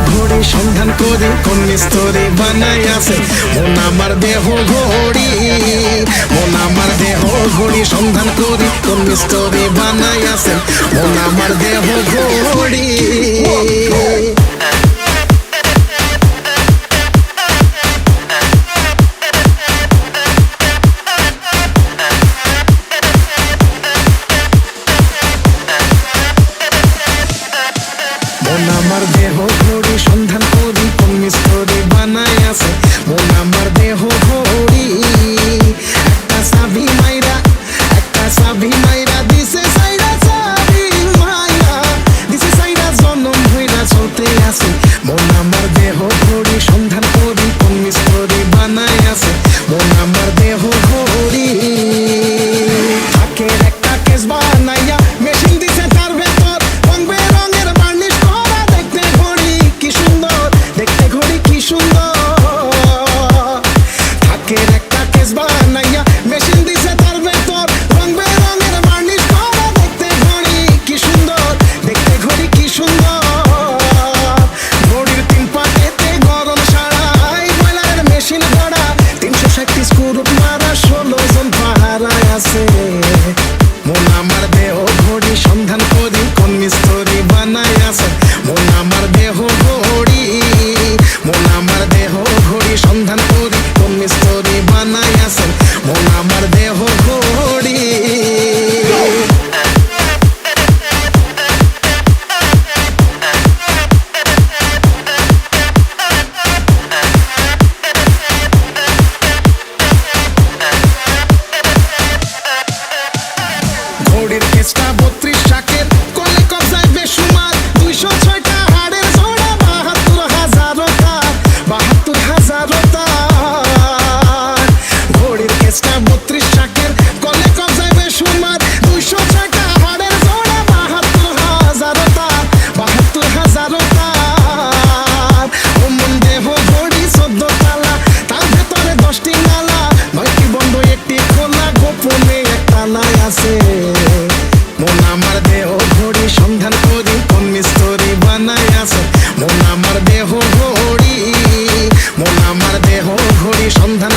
ঘড়ি সন্ধান করি কোন মিস্ত্রি বানাই আছে মন আমার দেহ ঘড়ি, মন আমার দেহ ঘড়ি সন্ধান করি কোন মিস্ত্রি বানাই আছে মন আমার দেহ ঘড়ি। মন আমার দেহ ঘড়ি সন্ধান করি কোন মিস্ত্রি বানাই আছে মন আমার দেহ ঘড়ি। একটা চাবি মাইরা দিছে সাইরা, চাবি মাইরা দিছে সাইরা জনম হইরা চলতে আছে মন আমার দেহ ঘড়ি সন্ধান করি কোন মিস্ত্রি বানাই আছে মন আমার দেহ ঘড়ি। থাকের একটা কেস বানাইয়া মেশিন দিছে তার ভেতর রং বেরঙের বার্নিশ করা, দেখতে ঘড়ি কি সুন্দর, দেখতে ঘড়ি কি সুন্দর। থাকের একটা কেস বানাইয়া মেশিন দিছে তার ভেতর রং বেরঙের বার্নিশ করা, দেখতে ঘড়ি কি সুন্দর, দেখতে ঘড়ি কি সুন্দর। ঘড়ির তিন পাটেতে গরম সারাই বয়লারের মেশিন গড়া, 337 স্ক্রু মারা 16 জন পাহারায় আছে মন আমার দেহ ঘড়ি সন্ধান করি কোন মিস্ত্রি বানাই আছে মন আমার দেহ ঘড়ি, মন আমার দেহ ঘড়ি সন্ধান করি কোন মিস্ত্রি বানাই আছে মন আমার দেহ ঘড়ি। ঘড়ির কেসটা 32 শাকের কলে কবজায় বেসুমার, 206টা হাড়ের জোড়া, 72,000 তার, 72,000 তার। ঘড়ির কেসটা 32 শাকের কলে কবজায় বেসুমার, 206টা হাড়ের জোড়া, 72,000 তার, 72,000 তার। ও মন দেহ ঘড়ি 14 তালা, তার ভেতরে 10টি নালা, 9টি বন্ধ 1টি খোলা, গোপনে এক তালায় আছে মন আমার দেহ ঘড়ি সন্ধান করি কোন মিস্ত্রি বানাই আছে মন আমার দেহ ঘড়ি, মন আমার দেহ ঘড়ি সন্ধান